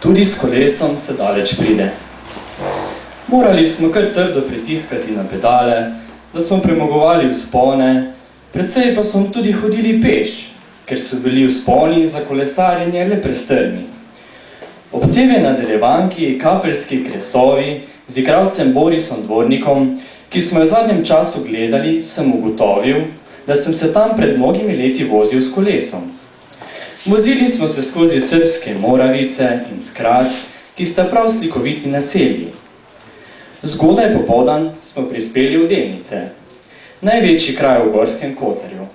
Tudi s kolesom se daleč pride. Morali smo kar trdo pritiskati na pedale, da smo premagovali vzpone, precej pa smo tudi hodili peš, ker so bili vzponi za kolesarjenje le prestrmi. Ob TV nadaljevanki Kapeljski kresovi z igralcem Borisom Dvornikom, ki smo jo v zadnjem času gledali, sem ugotovil, da sem se tam pred mnogimi leti vozil s kolesom. Vozili smo se skozi srbske Moravice in Skrat, ki sta prav slikoviti naselji. Zgodaj popoldan smo prispeli v Delnice, največji kraj v Gorskem Kotarju.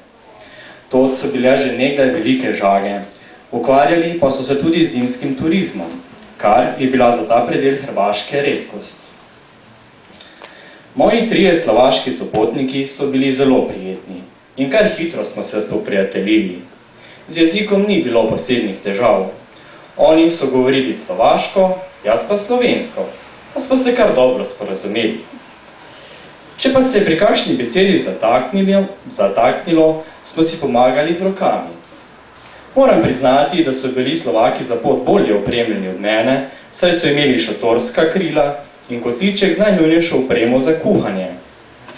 Tod so bile že nekdaj velike žage, ukvarjali pa so se tudi z zimskim turizmom, kar je bila za ta predel Hrvaške redkost. Moji trije slovaški sopotniki so bili zelo prijetni in kar hitro smo se spoprijateljili. Z jezikom ni bilo posebnih težav. Oni so govorili slovaško, jaz pa slovensko, pa smo se kar dobro sporazumeli. Če pa se je pri kakšni besedi zataknilo, smo si pomagali z rokami. Moram priznati, da so bili Slovaki za pot bolje opremljeni od mene, saj so imeli šatorska krila in kotliček z najnujnejšo opremo za kuhanje,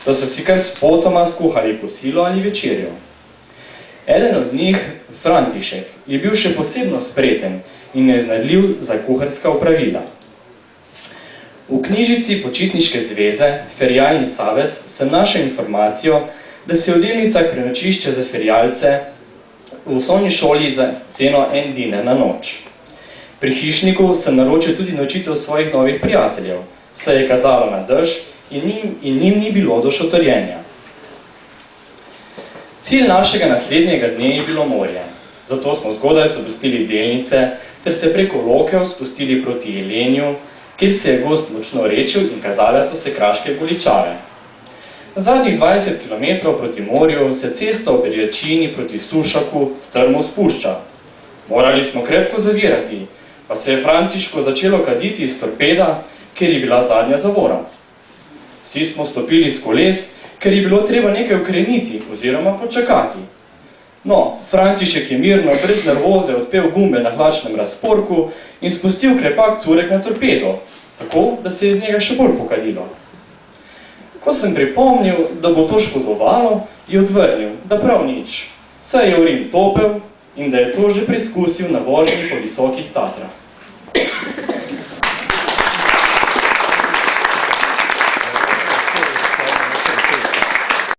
da so si kar spotoma skuhali kosilo ali večerjo. Eden od njih, František, je bil še posebno spreten in neznadljiv za kuharska opravila. V knjižici Počitniške zveze Ferialni savez sem našel informacijo, da se je v Delnicah prenočišče za ferialce v osnovni šoli za ceno 1 dinar na noč. Pri hišniku sem naročil tudi nočitev svojih novih prijateljev, saj je kazalo na dež in njim ni bilo do šotorjenja. Cilj našega naslednjega dne je bilo morje, zato smo zgodaj zapustili Delnice ter se preko Lokev spustili proti Jelenju, kjer se je gost močno rečil in kazale so se kraške goličave. Na zadnjih 20 km proti morju se cesta ob Rjačini proti Sušaku strmo spušča. Morali smo krepko zavirati, pa se je Františku začelo kaditi iz torpeda, ker je bila zadnja zavora. Vsi smo stopili s koles, ker je bilo treba nekaj ukreniti oziroma počakati. No, František je mirno, brez nervoze, odpel gumbe na hlačnem razporku in spustil krepak curek na torpedo, tako, da se je iz njega še bolj pokadilo. Ko sem pripomnil, da bo to škodovalo, je odvrnil, da prav nič, saj je urin topel in da je to že preizkusil na vožnji po visokih Tatrah.